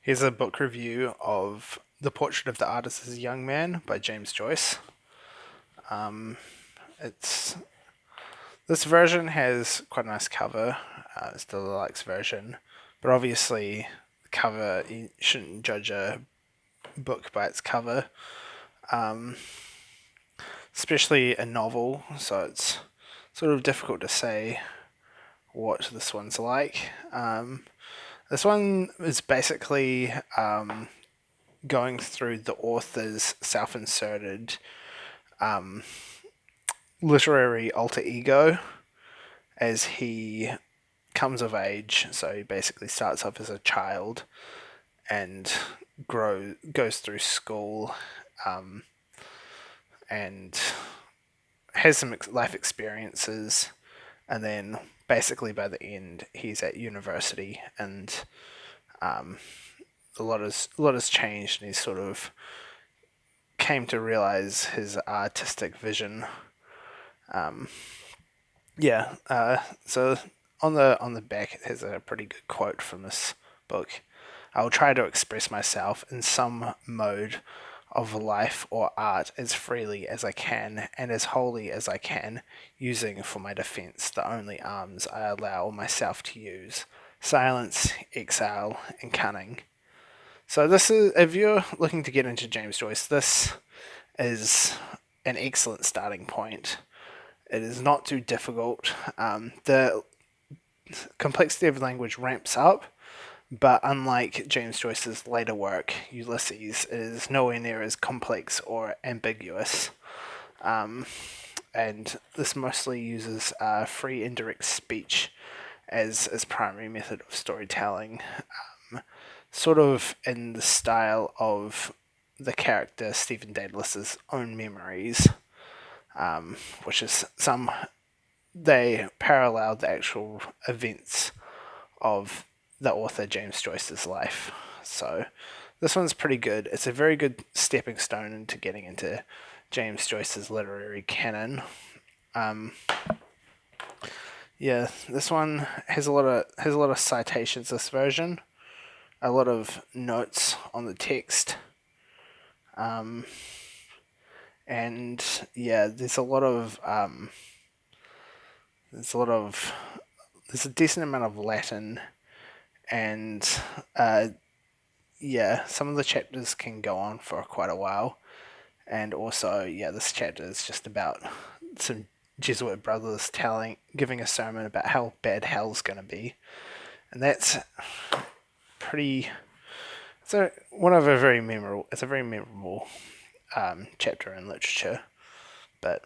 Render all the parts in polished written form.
Here's a book review of The Portrait of the Artist as a Young Man by James Joyce. Um, it's This version has quite a nice cover. It's the deluxe version, but obviously, the cover you shouldn't judge a book by its cover, um, especially a novel. So it's sort of difficult to say what this one's like. This one is basically going through the author's self-inserted um, literary alter ego as he comes of age. So he basically starts off as a child and goes through school, um, and has some life experiences, and then basically by the end he's at university, and um, a lot has changed, and he's sort of came to realize his artistic vision. Um, yeah. So on the back it has a pretty good quote from this book. I will try to express myself in some mode of life or art as freely as I can and as wholly as I can, using for my defence the only arms I allow myself to use: silence, exile, and cunning. So this is, if you're looking to get into James Joyce, this is an excellent starting point. It is not too difficult. The complexity of language ramps up, but unlike James Joyce's later work, Ulysses, it is nowhere near as complex or ambiguous. Um, and this mostly uses free indirect speech as primary method of storytelling, sort of in the style of the character Stephen Daedalus' own memories, which is they parallel the actual events of the author James Joyce's life. So this one's pretty good. It's a very good stepping stone into getting into James Joyce's literary canon. Um, yeah, this one has a lot of citations. This version, a lot of notes on the text, um, and yeah, there's a lot of there's a decent amount of Latin, and uh, yeah, some of the chapters can go on for quite a while. And also, yeah, this chapter is just about some Jesuit brothers giving a sermon about how bad hell's going to be, and that's pretty. It's a very memorable chapter in literature. But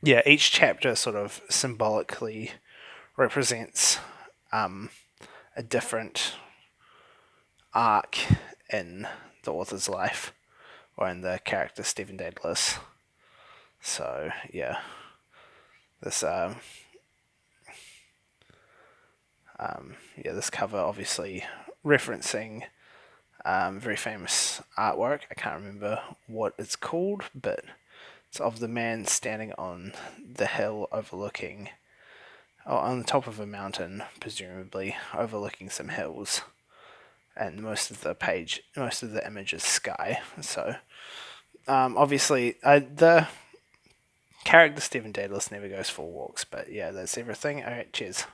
yeah, each chapter sort of symbolically represents um, a different arc in the author's life, or in the character Stephen Daedalus. So yeah, this this cover obviously referencing very famous artwork. I can't remember what it's called, but it's of the man standing on the hill overlooking, or on the top of a mountain, presumably overlooking some hills. And most of the image is sky. So obviously, the character Stephen Daedalus never goes for walks, but yeah, that's everything. Alright, cheers.